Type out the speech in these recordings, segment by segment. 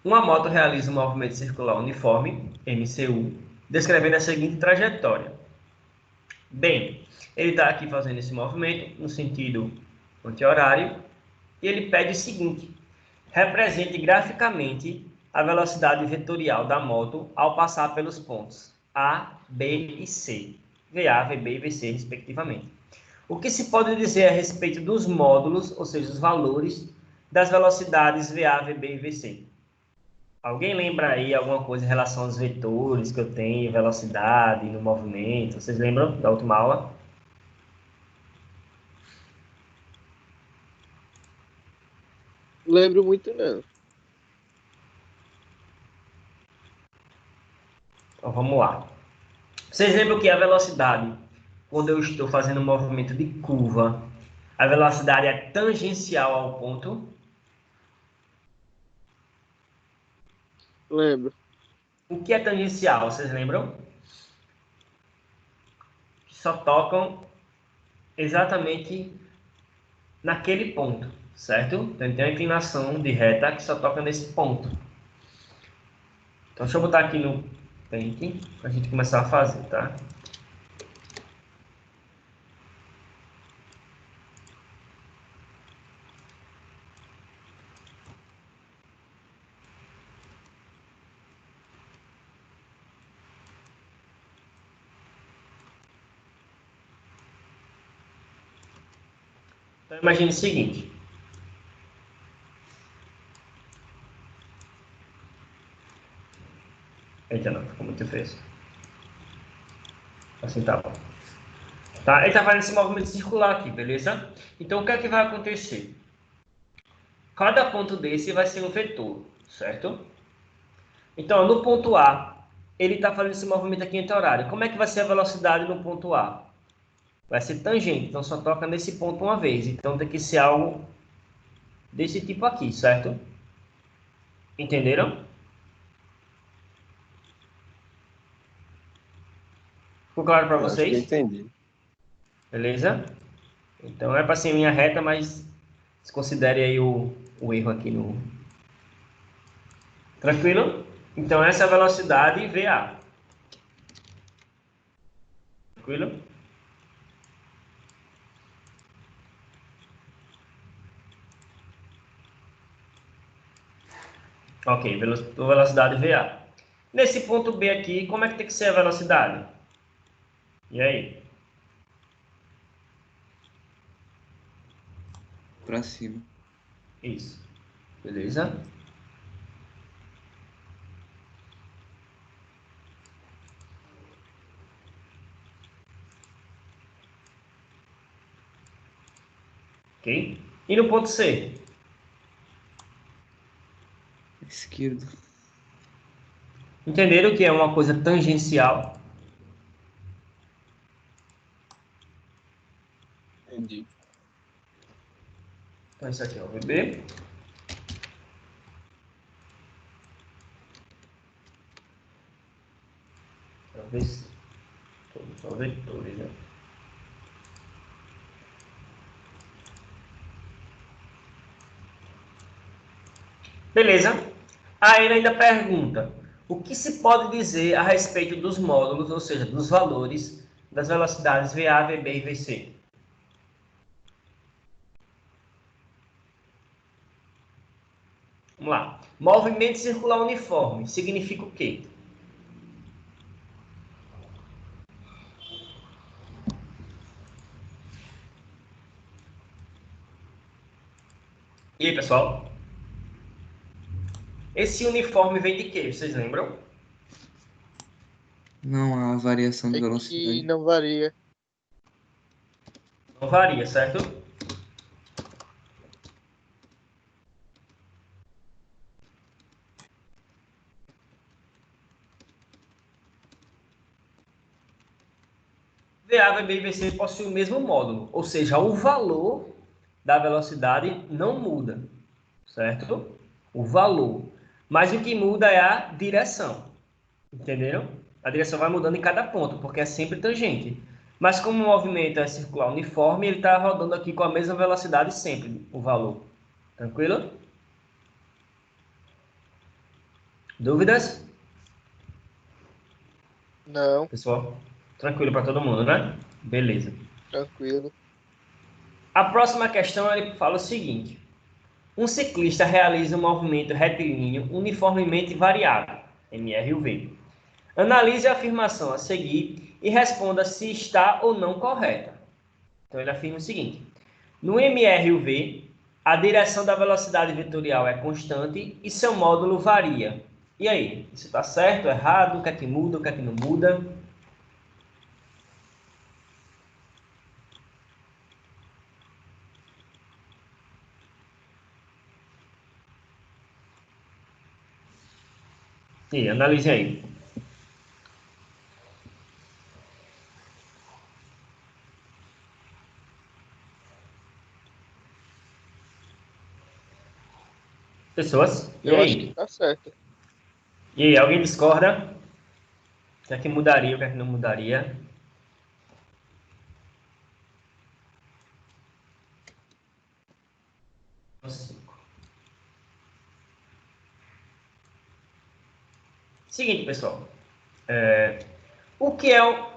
Uma moto realiza um movimento circular uniforme, MCU, descrevendo a seguinte trajetória. Bem, ele está aqui fazendo esse movimento no sentido anti-horário e ele pede o seguinte: represente graficamente a velocidade vetorial da moto ao passar pelos pontos A, B e C, VA, VB e VC, respectivamente. O que se pode dizer a respeito dos módulos, ou seja, os valores das velocidades VA, VB e VC? Alguém lembra aí alguma coisa em relação aos vetores que eu tenho, velocidade no movimento? Vocês lembram da última aula? Lembro muito, não. Então vamos lá. Vocês lembram que a velocidade, quando eu estou fazendo um movimento de curva, a velocidade é tangencial ao ponto? Lembro. O que é tangencial, vocês lembram? Só tocam exatamente naquele ponto, certo? Então tem uma inclinação de reta que só toca nesse ponto. Então deixa eu botar aqui no Paint para a gente começar a fazer, tá? Então imagine o seguinte. Eita, não, ficou muito feio. Assim tá bom. Tá? Ele está fazendo esse movimento circular aqui, beleza? Então o que é que vai acontecer? Cada ponto desse vai ser um vetor, certo? Então, no ponto A, ele está fazendo esse movimento aqui anti-horário. Como é que vai ser a velocidade no ponto A? Vai ser tangente, então só toca nesse ponto uma vez. Então tem que ser algo desse tipo aqui, certo? Entenderam? Ficou claro para Eu acho que eu vocês? entendi. Beleza? Então é para ser linha reta, mas desconsidere aí o erro aqui no... Tranquilo? Então essa é a velocidade VA. Tranquilo? Ok, velocidade VA. Nesse ponto B aqui, como é que tem que ser a velocidade? E aí? Para cima. Isso. Beleza? Ok? E no ponto C? Esquerdo. Entenderam que é uma coisa tangencial? Entendi. Então isso aqui é o VB. Talvez todos são vetores, né? Beleza? Aí ele ainda pergunta: o que se pode dizer a respeito dos módulos, ou seja, dos valores das velocidades VA, VB e VC? Vamos lá. Movimento circular uniforme significa o quê? E aí, pessoal? Esse uniforme vem de quê? Vocês lembram? Não há variação de É que velocidade. não varia. Não varia, certo? VA, VB e VC possuem o mesmo módulo, ou seja, o valor da velocidade não muda, certo? O valor. Mas o que muda é a direção, entenderam? A direção vai mudando em cada ponto, porque é sempre tangente. Mas como o movimento é circular uniforme, ele está rodando aqui com a mesma velocidade sempre, o valor. Tranquilo? Dúvidas? Não, Pessoal, tranquilo para todo mundo, né? Beleza. tranquilo. A próxima questão ele fala o seguinte: um ciclista realiza um movimento retilíneo uniformemente variado, MRUV. Analise a afirmação a seguir e responda se está ou não correta. Então ele afirma o seguinte: no MRUV, a direção da velocidade vetorial é constante e seu módulo varia. E aí, isso está certo, errado, o que é que muda, o que é que não muda? E analise aí. Pessoas, e Eu acho que aí? tá certo. E aí, alguém discorda? O que é que mudaria, o que é que não mudaria? Seguinte, pessoal. O que é o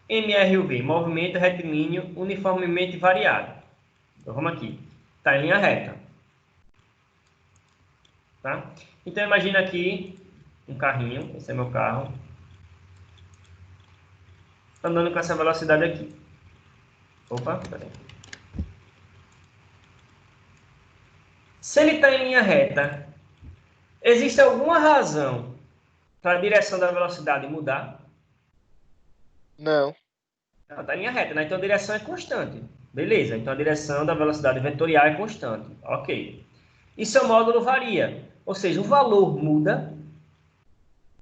MRUV? Movimento retilíneo uniformemente variado. Então, vamos aqui. Está em linha reta. Tá? Então, imagina aqui um carrinho. Esse é meu carro. Andando com essa velocidade aqui. Opa, peraí. Se ele está em linha reta, existe alguma razão para a direção da velocidade mudar? Não, Ela está em linha reta, né? Então a direção é constante. Beleza, então a direção da velocidade vetorial é constante. Ok. E seu módulo varia, ou seja, o valor muda,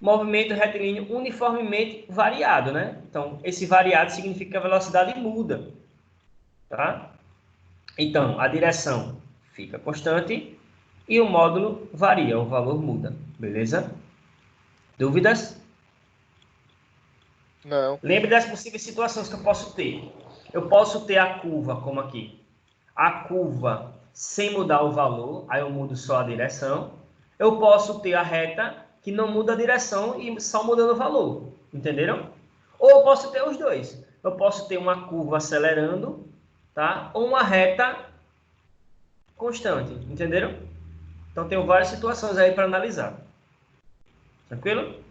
movimento retilíneo uniformemente variado, né? Então, esse variado significa que a velocidade muda, tá? Então, a direção fica constante e o módulo varia, o valor muda, beleza? Dúvidas? não. Lembre das possíveis situações que eu posso ter. Eu posso ter a curva, como aqui. A curva sem mudar o valor, aí eu mudo só a direção. Eu posso ter a reta que não muda a direção e só mudando o valor. Entenderam? Ou eu posso ter os dois. Eu posso ter uma curva acelerando, tá? Ou uma reta constante. Entenderam? Então, tenho várias situações aí para analisar. Tranquilo?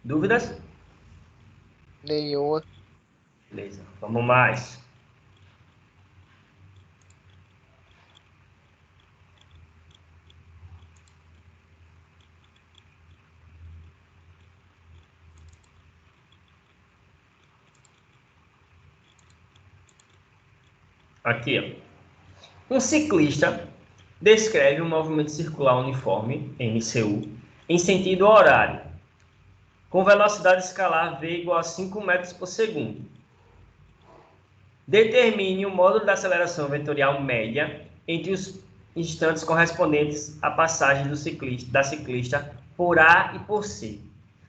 Dúvidas? Nenhuma. Beleza. Vamos mais. Aqui, ó. Um ciclista descreve um movimento circular uniforme, MCU, em sentido horário, com velocidade escalar v igual a 5 metros por segundo. Determine o módulo da aceleração vetorial média entre os instantes correspondentes à passagem da ciclista por A e por C.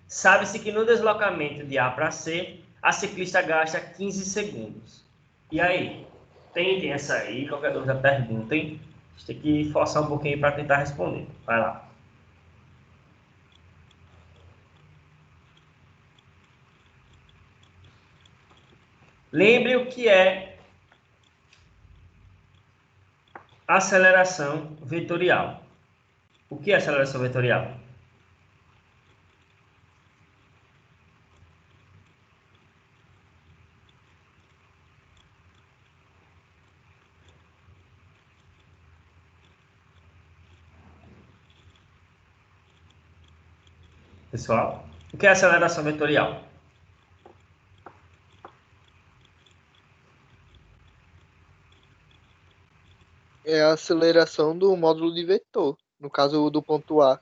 Sabe-se que no deslocamento de A para C, a ciclista gasta 15 segundos. E aí? Tentem essa aí, qualquer dúvida perguntem. A gente tem que forçar um pouquinho para tentar responder. Vai lá. Lembre o que é aceleração vetorial. O que é aceleração vetorial? Pessoal, o que é aceleração vetorial? É a aceleração do módulo de vetor. No caso do ponto A.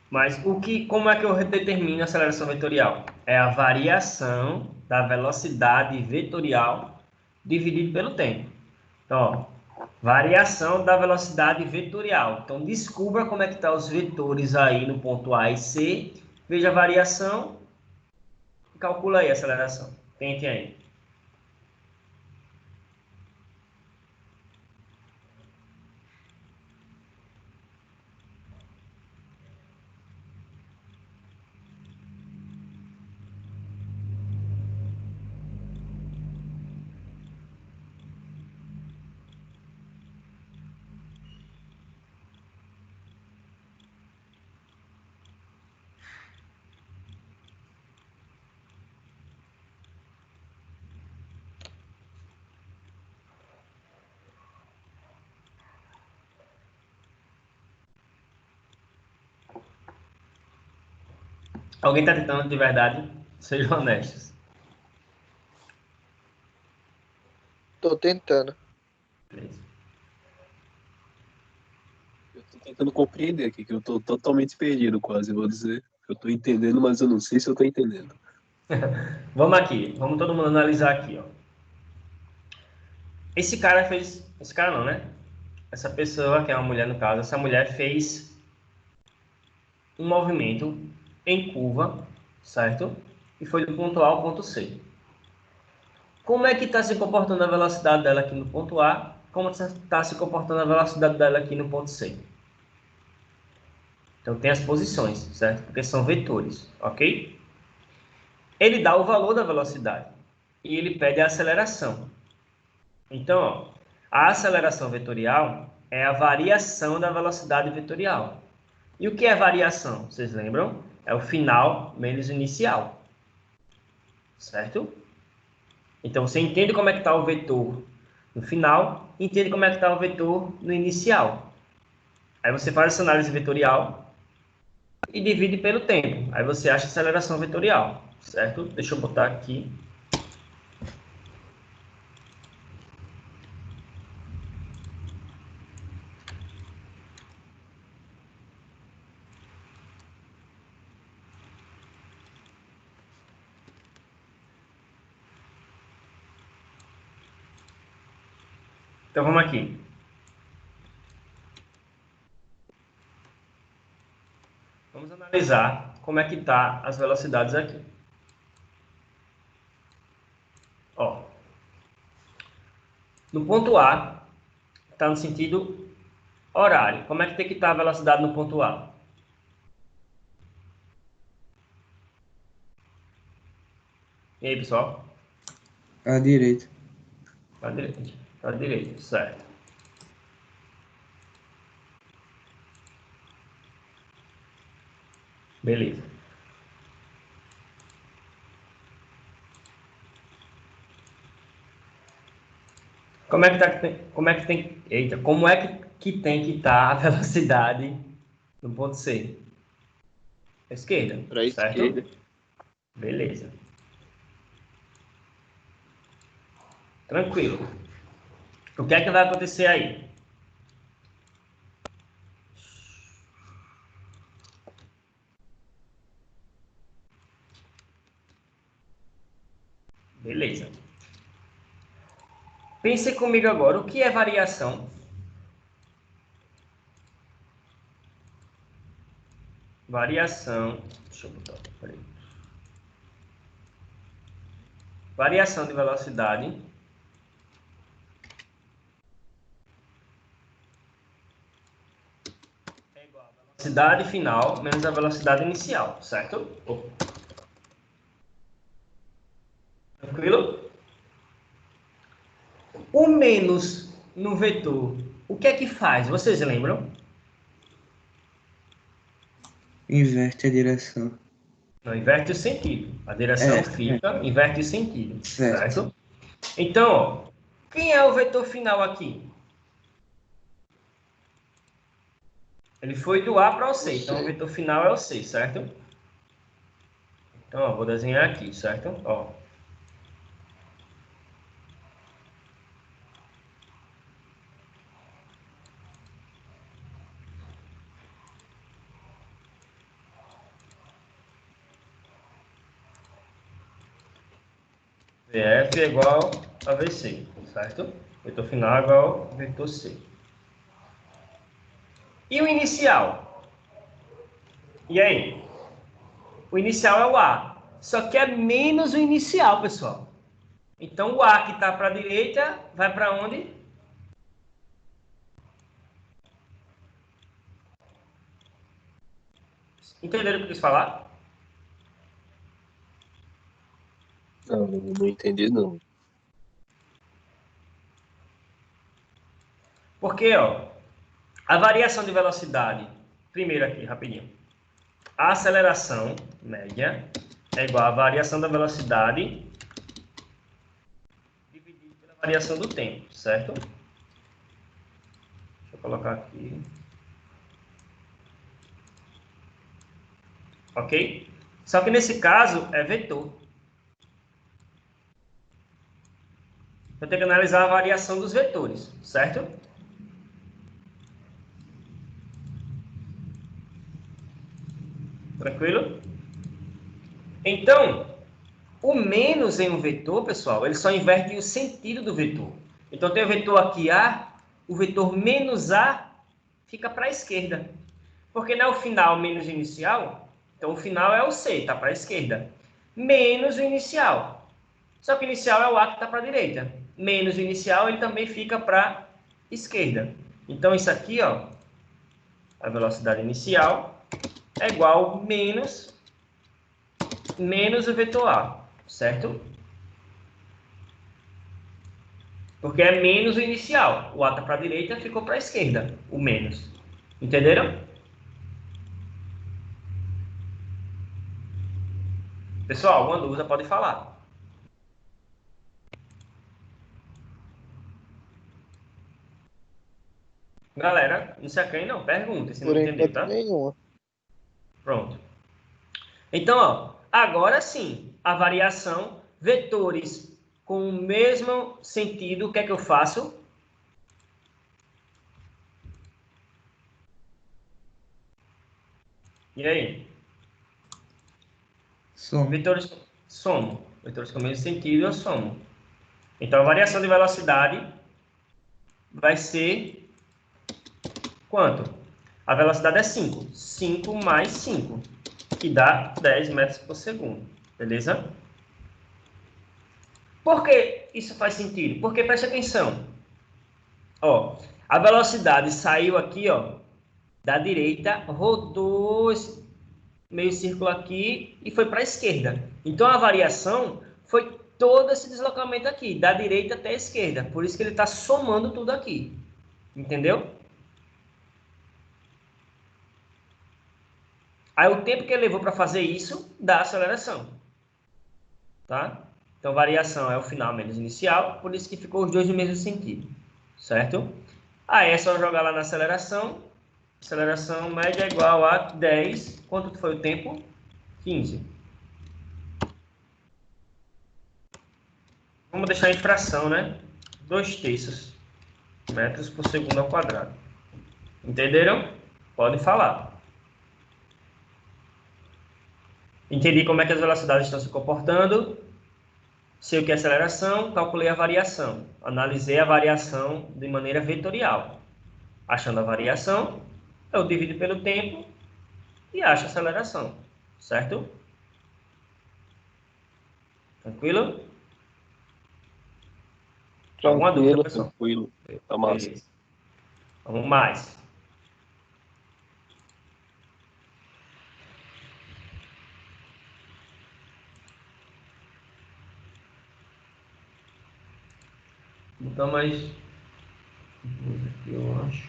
Mas como é que eu determino a aceleração vetorial? É a variação da velocidade vetorial dividido pelo tempo. Então, ó, variação da velocidade vetorial. Então, descubra como é que estão os vetores aí no ponto A e C. Veja a variação e calcula aí a aceleração. Tentem aí. Alguém está tentando de verdade? Sejam honestos. Tô tentando. Beleza. Eu tô tentando compreender aqui, que eu tô totalmente perdido quase, vou dizer. Eu tô entendendo, mas eu não sei se eu tô entendendo. Vamos aqui. Vamos todo mundo analisar aqui, ó. Esse cara fez... Esse cara não, né? Essa pessoa, que é uma mulher no caso, essa mulher fez um movimento em curva, certo? E foi do ponto A ao ponto C. Como é que está se comportando a velocidade dela aqui no ponto A? Como está se comportando a velocidade dela aqui no ponto C? Então tem as posições, certo? Porque são vetores, ok? Ele dá o valor da velocidade e ele pede a aceleração. Então, ó, a aceleração vetorial é a variação da velocidade vetorial. E o que é variação? Vocês lembram? É o final menos o inicial, certo? Então, você entende como é que está o vetor no final, entende como é que está o vetor no inicial. Aí você faz essa análise vetorial e divide pelo tempo. Aí você acha a aceleração vetorial, certo? Deixa eu botar aqui. Então, vamos aqui. Vamos analisar como é que tá as velocidades aqui. Ó, no ponto A, está no sentido horário. Como é que tem que estar a velocidade no ponto A? E aí, pessoal? À direita. Para a direita. Para a direita, certo. Beleza. Como é que tá, como é que tem, eita, como é que tem que estar a velocidade no ponto C? À esquerda, Pra certo? esquerda. Beleza. Tranquilo. O que é que vai acontecer aí? Beleza. Pense comigo agora, o que é variação? Variação, deixa eu botar, peraí. Variação de velocidade é igual a velocidade final menos a velocidade inicial, certo? Tranquilo? O menos no vetor, o que é que faz? Vocês lembram? Inverte a direção. Não, inverte o sentido. A direção fica, inverte o sentido, Certo. certo? Então, ó, quem é o vetor final aqui? Ele foi do A para o C, então o vetor final é o C, certo? Então, ó, vou desenhar aqui, certo? Ó. VF é igual a VC, certo? Vetor final é igual a vetor C. E o inicial? E aí? O inicial é o A, só que é menos o inicial, pessoal. Então, o A que está para a direita vai para onde? Entenderam o que eu quis falar? Não, não entendi, não. Porque, ó, a variação de velocidade, primeiro aqui, rapidinho. A aceleração média é igual à variação da velocidade dividido pela variação do tempo, certo? Deixa eu colocar aqui. Ok? Só que nesse caso é vetor. Eu tenho que analisar a variação dos vetores, certo? Tranquilo? Então, o menos em um vetor, pessoal, ele só inverte o sentido do vetor. Então, tem o vetor aqui A, o vetor menos A fica para a esquerda. Porque não é o final menos o inicial, então o final é o C, está para a esquerda. Menos o inicial. Só que o inicial é o A que está para a direita. Menos o inicial, ele também fica para a esquerda. Então, isso aqui, ó, a velocidade inicial é igual menos o vetor A, certo? Porque é menos o inicial. O A está para a direita, ficou para a esquerda, o menos. Entenderam? Pessoal, alguma dúvida pode falar. Galera, não se acanhe não, pergunta se não Por entendeu, enquanto, tá? nenhuma. Pronto. Então, ó, agora sim, a variação, vetores com o mesmo sentido, o que é que eu faço? E aí? Som. Vetores somo. Vetores com o mesmo sentido, eu somo. Então, a variação de velocidade vai ser quanto? A velocidade é 5. 5 mais 5, que dá 10 metros por segundo. Beleza? Por que isso faz sentido? Porque, preste atenção. Ó, a velocidade saiu aqui, ó, da direita, rodou esse meio círculo aqui e foi para a esquerda. Então, a variação foi todo esse deslocamento aqui, da direita até a esquerda. Por isso que ele está somando tudo aqui. Entendeu? Aí, o tempo que ele levou para fazer isso, dá aceleração. Tá? Então, variação é o final menos inicial, por isso que ficou os dois no mesmo sentido. Certo? Aí, é só jogar lá na aceleração. Aceleração média é igual a 10. Quanto foi o tempo? 15. Vamos deixar em fração, né? 2/3 metros por segundo ao quadrado. Entenderam? Pode falar. Entendi como é que as velocidades estão se comportando. Sei o que é aceleração, calculei a variação. Analisei a variação de maneira vetorial. Achando a variação, eu divido pelo tempo e acho a aceleração. Certo? Tranquilo? Alguma dúvida, Tranquilo. pessoal? Tranquilo. Tá massa. Beleza. Vamos mais. Então, mais aqui, eu acho.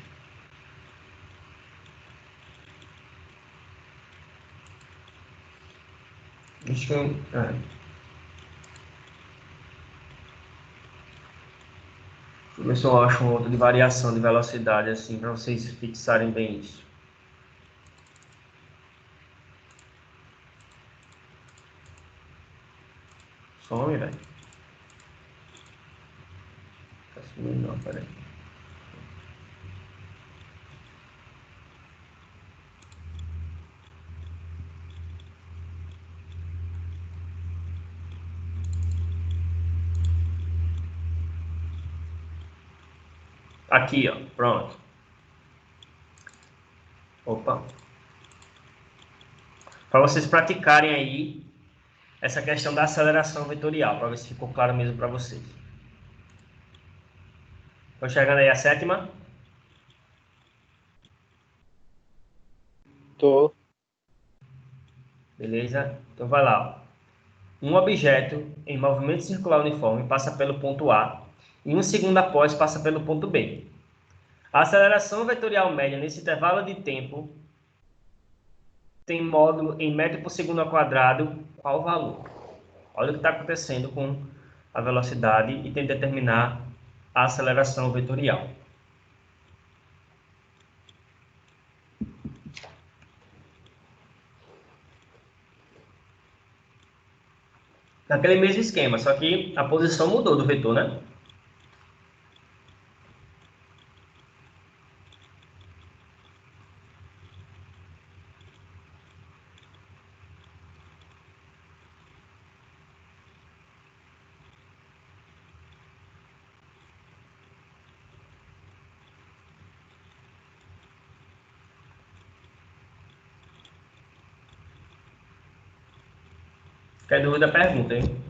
Deixa eu. Deixa eu ver se eu acho um outro de variação de velocidade, assim, para vocês fixarem bem isso. Some, velho. Tá sumindo, não, peraí. Aqui, ó, pronto. Opa. Para vocês praticarem aí essa questão da aceleração vetorial, para ver se ficou claro mesmo para vocês. Estão chegando aí a sétima? Tô. Beleza? Então vai lá, ó. Um objeto em movimento circular uniforme passa pelo ponto A e um segundo após passa pelo ponto B. A aceleração vetorial média nesse intervalo de tempo tem módulo em metro por segundo ao quadrado. Qual o valor? Olha o que está acontecendo com a velocidade e tem que determinar a aceleração vetorial. naquele mesmo esquema, só que a posição mudou do vetor, né? Qualquer dúvida, pergunta, hein?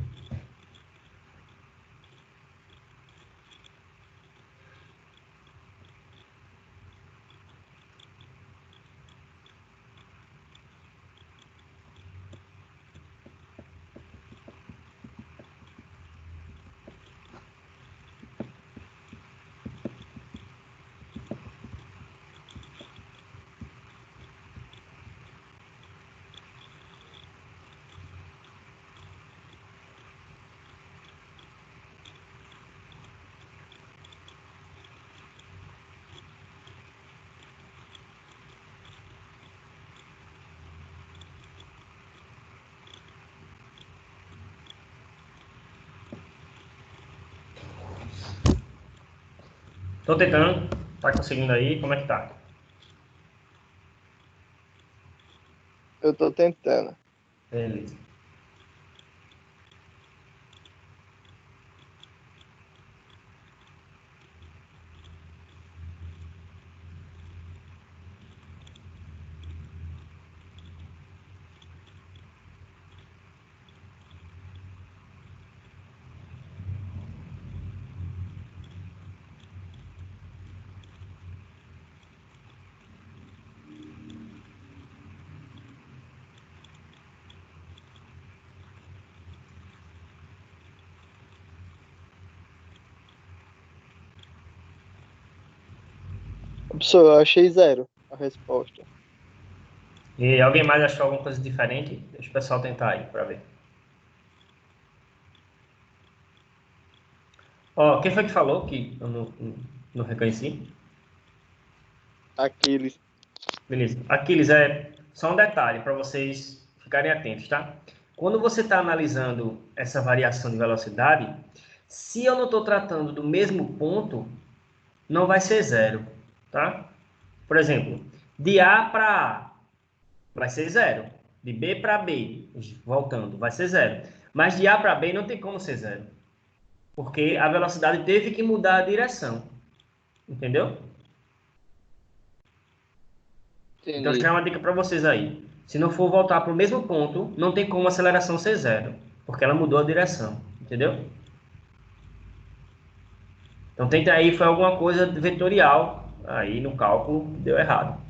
Tô tentando. Tá conseguindo aí? Como é que tá? Eu tô tentando. Beleza. Professor, eu achei 0 a resposta. E alguém mais achou alguma coisa diferente? Deixa o pessoal tentar aí para ver. Ó, quem foi que falou que eu não reconheci? Aquiles. Beleza. Aquiles, é só um detalhe para vocês ficarem atentos, tá? Quando você está analisando essa variação de velocidade, se eu não estou tratando do mesmo ponto, não vai ser 0, tá? Por exemplo, de A para A vai ser 0. De B para B, voltando, vai ser 0. Mas de A para B não tem como ser 0, porque a velocidade teve que mudar a direção, entendeu? Então, já é Entendi. uma dica para vocês aí. Se não for voltar para o mesmo ponto, não tem como a aceleração ser 0, porque ela mudou a direção, entendeu? Então, tenta aí, foi alguma coisa vetorial, aí no cálculo deu errado.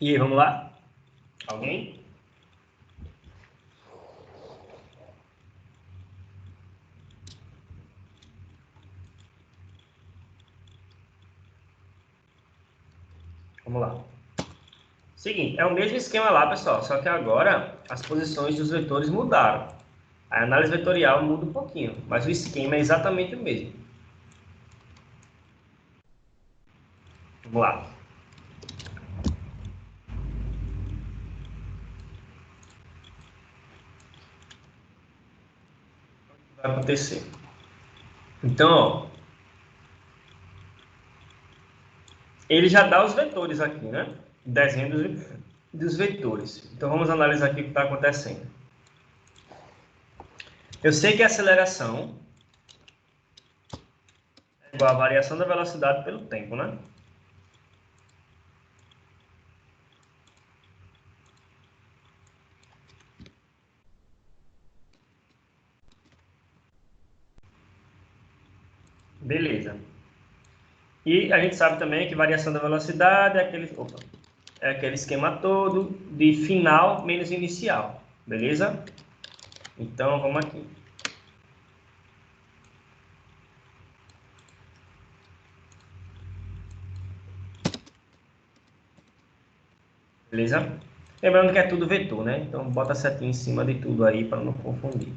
E aí, vamos lá? Alguém? Vamos lá. Seguinte, é o mesmo esquema lá, pessoal, só que agora as posições dos vetores mudaram. A análise vetorial muda um pouquinho, mas o esquema é exatamente o mesmo. Vamos lá. O que vai acontecer? Então, ó, ele já dá os vetores aqui, né? Desenho dos vetores. Então, vamos analisar aqui o que está acontecendo. Eu sei que a aceleração é igual à variação da velocidade pelo tempo, né? Beleza. E a gente sabe também que variação da velocidade é aquele esquema todo de final menos inicial. Beleza? Então, vamos aqui. Beleza? Lembrando que é tudo vetor, né? Então, bota a setinha em cima de tudo aí para não confundir.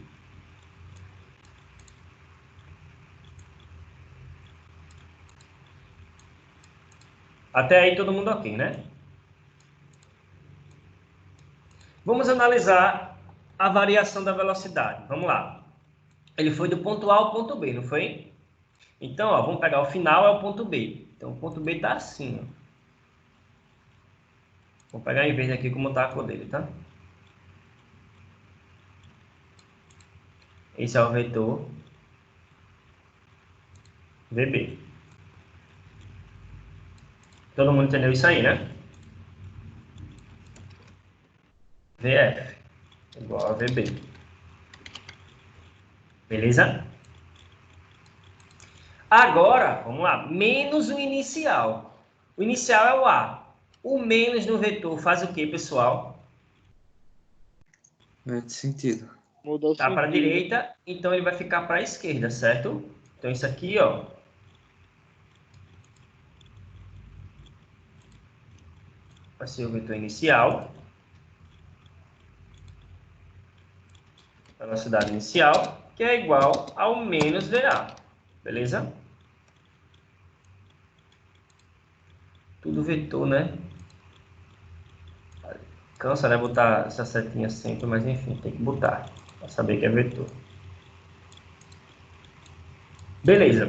Até aí todo mundo ok, né? Vamos analisar a variação da velocidade. Vamos lá. Ele foi do ponto A ao ponto B, não foi? Então, ó, vamos pegar o final, é o ponto B. Então, o ponto B está assim, ó. Vou pegar em verde aqui como está a cor dele, tá? Esse é o vetor VB. Todo mundo entendeu isso aí, né? VF igual a VB. Beleza? Agora, vamos lá. Menos o inicial. O inicial é o A. O menos no vetor faz o quê, pessoal? Perde sentido. Mudou o Tá para a sentido. direita, então ele vai ficar para a esquerda, certo? Então isso aqui, ó, vai ser o vetor inicial, velocidade inicial, que é igual ao menos VA, beleza? Tudo vetor, né? Cansa, né, botar essa setinha sempre, mas enfim, tem que botar, para saber que é vetor. Beleza.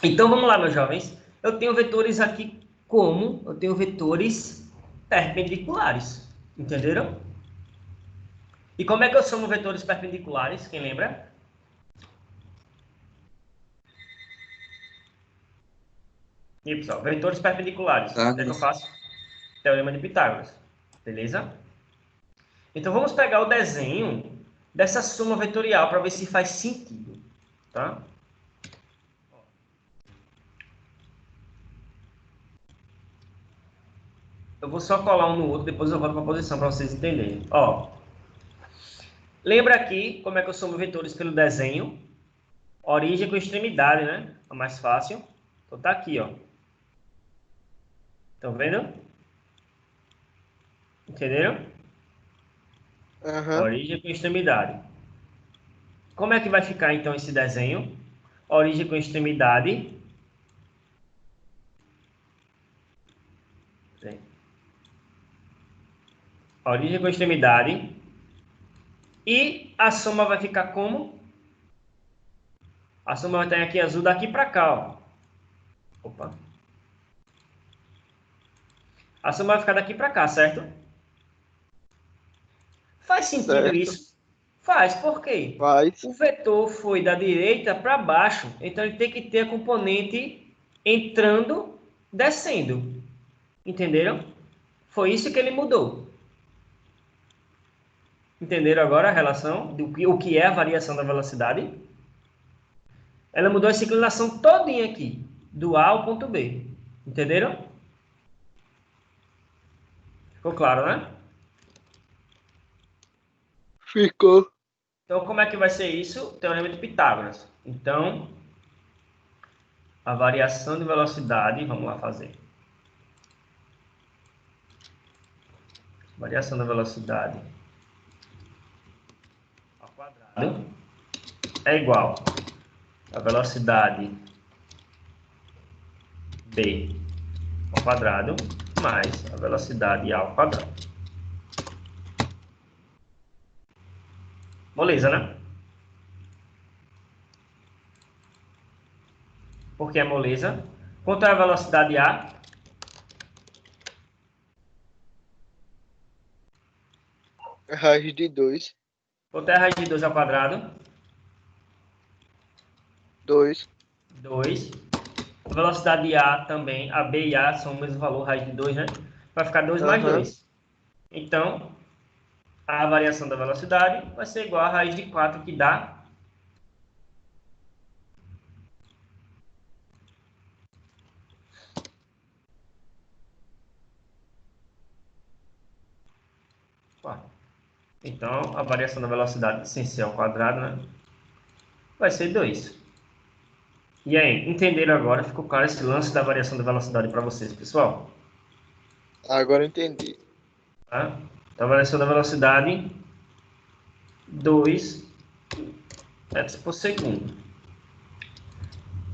Então vamos lá, meus jovens. Eu tenho vetores aqui como? Eu tenho vetores perpendiculares, entenderam? E como é que eu somo vetores perpendiculares? Quem lembra? E pessoal, vetores perpendiculares. O que é que eu Pitágoras. faço? Teorema de Pitágoras. Beleza? Então vamos pegar o desenho dessa soma vetorial para ver se faz sentido. Tá? Eu vou só colar um no outro, depois eu volto para a posição para vocês entenderem. Ó, lembra aqui como é que eu somo vetores pelo desenho? Origem com extremidade, né? É mais fácil. Então tá aqui, ó. Estão vendo? Entenderam? Aham. Origem com extremidade. Como é que vai ficar então esse desenho? Origem com extremidade. Origem com extremidade. E a soma vai ficar como? A soma vai estar aqui azul daqui para cá, ó. Opa. A soma vai ficar daqui para cá, certo? Faz sentido Certo. isso? Faz, por quê? Faz. O vetor foi da direita para baixo, então ele tem que ter a componente entrando, descendo. Entenderam? Foi isso que ele mudou. Entenderam agora a relação do que o que é a variação da velocidade? Ela mudou essa inclinação todinha aqui, do A ao ponto B. Entenderam? Ficou claro, né? Ficou. Então, como é que vai ser isso? Teorema de Pitágoras. Então, a variação de velocidade, vamos lá fazer. Variação da velocidade ao quadrado é igual a velocidade b ao quadrado mais a velocidade a ao quadrado. Moleza, né? Por que é moleza? Quanto é a velocidade a? Raiz de 2. Quanto é a raiz de 2 ao quadrado? 2. 2. A velocidade de A também, a B e A são o mesmo valor, raiz de 2, né? Vai ficar 2 mais 2. Então, a variação da velocidade vai ser igual a raiz de 4, que dá 4. Então, a variação da velocidade sem ser ao quadrado, né? Vai ser 2. E aí, entenderam agora? Ficou claro esse lance da variação da velocidade para vocês, pessoal? Agora eu entendi. Tá? Então, a variação da velocidade, 2 metros por segundo.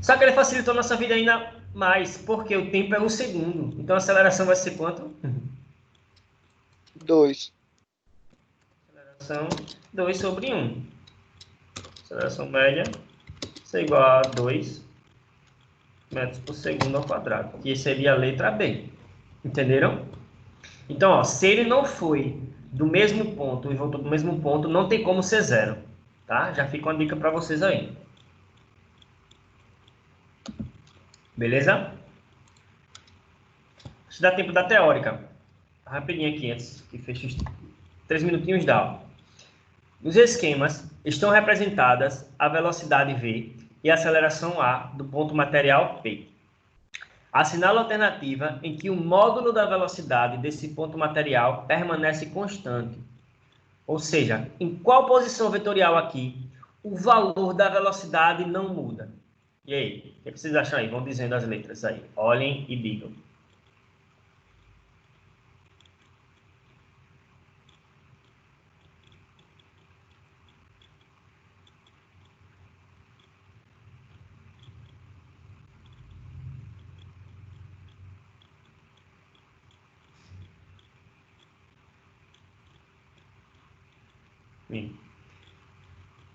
Só que ele facilitou a nossa vida ainda mais, porque o tempo é 1 segundo. Então, a aceleração vai ser quanto? 2. Aceleração 2 sobre 1. Aceleração média é igual a 2 metros por segundo ao quadrado, que seria a letra B. Entenderam? Então, ó, se ele não foi do mesmo ponto e voltou para o mesmo ponto, não tem como ser zero. Tá? Já fica uma dica para vocês aí. Beleza? Isso dá tempo da teórica. Rapidinho aqui, antes que feche os 3 minutinhos da aula. Nos esquemas estão representadas a velocidade v e a aceleração a do ponto material P. Assinala a alternativa em que o módulo da velocidade desse ponto material permanece constante. Ou seja, em qual posição vetorial aqui o valor da velocidade não muda? E aí, o que vocês acham aí? Vão dizendo as letras aí. Olhem e digam.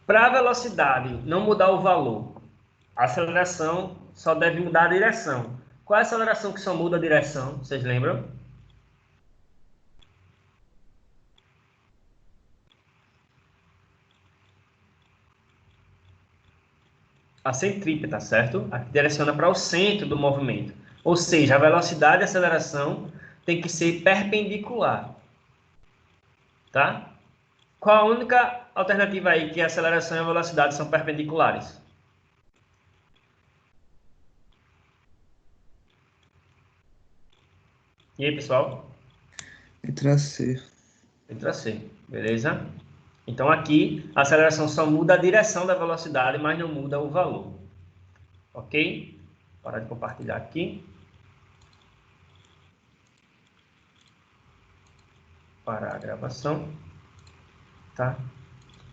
Para a velocidade não mudar o valor, a aceleração só deve mudar a direção. Qual é a aceleração que só muda a direção? Vocês lembram? A centrípeta, certo? A que direciona para o centro do movimento. Ou seja, a velocidade e a aceleração tem que ser perpendicular. Tá? Qual a única alternativa aí que a aceleração e a velocidade são perpendiculares? E aí, pessoal? Letra C. Letra C, beleza? Então, aqui, a aceleração só muda a direção da velocidade, mas não muda o valor. Ok? Parar de compartilhar aqui. Parar a gravação. Tá?